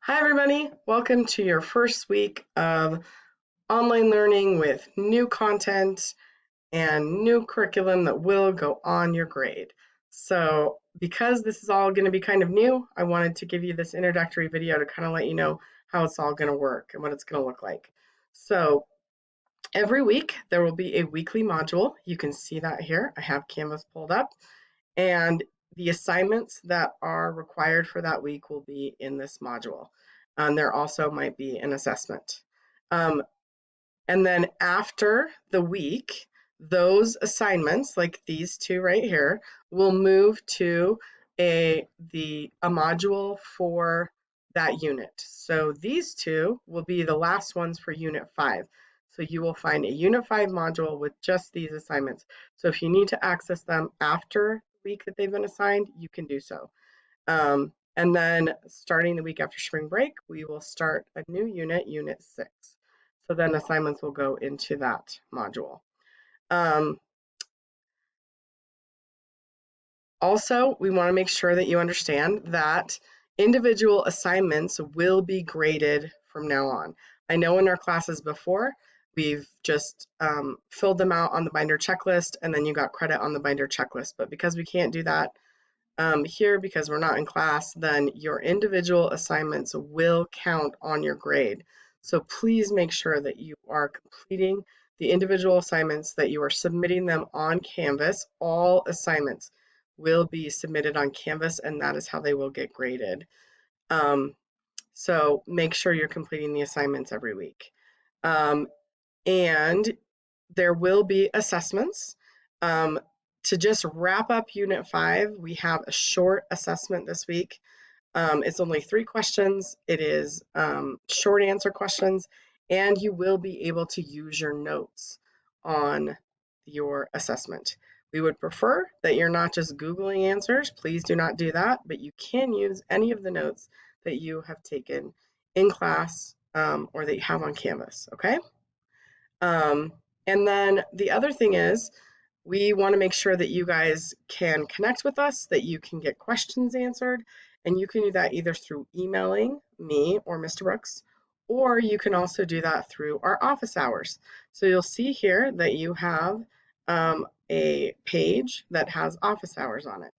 Hi, everybody. Welcome to your first week of online learning with new content and new curriculum that will go on your grade. So because this is all going to be kind of new, I wanted to give you this introductory video to kind of let you know how it's all going to work and what it's going to look like. So every week there will be a weekly module. You can see that here. I have Canvas pulled up, and the assignments that are required for that week will be in this module. There also might be an assessment. Um, and then after the week, those assignments, like these two right here, will move to a module for that unit. So these two will be the last ones for Unit 5. So you will find a Unit 5 module with just these assignments. So if you need to access them after the week that they've been assigned, you can do so. And then starting the week after spring break, we will start a new unit, Unit 6. So then assignments will go into that module. Also, we want to make sure that you understand that individual assignments will be graded from now on. I know in our classes before, we've just filled them out on the binder checklist and then you got credit on the binder checklist. But because we can't do that here because we're not in class, then your individual assignments will count on your grade. So please make sure that you are completing the individual assignments, that you are submitting them on Canvas. All assignments will be submitted on Canvas, and that is how they will get graded. So make sure you're completing the assignments every week. And there will be assessments. To just wrap up Unit 5, we have a short assessment this week. It's only 3 questions. It is short answer questions, and you will be able to use your notes on your assessment. We would prefer that you're not just Googling answers. Please do not do that, but you can use any of the notes that you have taken in class or that you have on Canvas, okay? And then the other thing is, we want to make sure that you guys can connect with us, that you can get questions answered, and you can do that either through emailing me or Mr. Brooks, or you can also do that through our office hours. So you'll see here that you have a page that has office hours on it.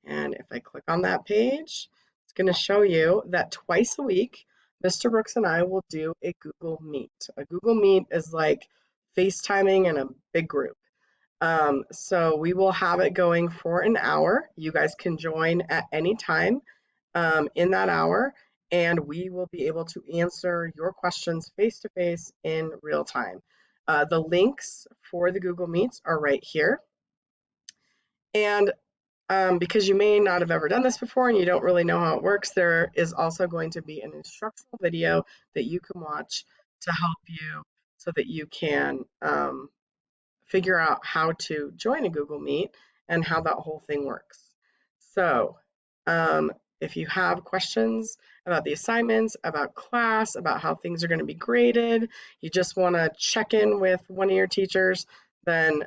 And if I click on that page, it's going to show you that twice a week, Mr. Brooks and I will do a Google Meet. A Google Meet is like FaceTiming in a big group. So we will have it going for an hour. You guys can join at any time in that hour, and we will be able to answer your questions face to face in real time. The links for the Google Meets are right here. And because you may not have ever done this before and you don't really know how it works, there is also going to be an instructional video that you can watch to help you so that you can figure out how to join a Google Meet and how that whole thing works. So if you have questions about the assignments, about class, about how things are going to be graded, you just want to check in with one of your teachers, then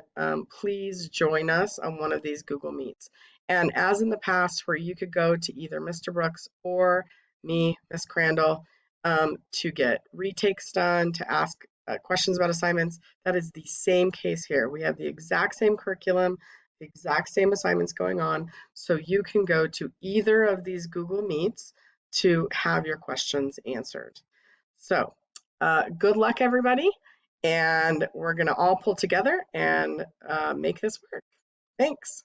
please join us on one of these Google Meets. And as in the past, where you could go to either Mr. Brooks or me, Miss Crandall, to get retakes done, to ask questions about assignments, that is the same case here. We have the exact same curriculum, the exact same assignments going on, so you can go to either of these Google Meets to have your questions answered. So good luck, everybody, and we're going to all pull together and make this work. Thanks.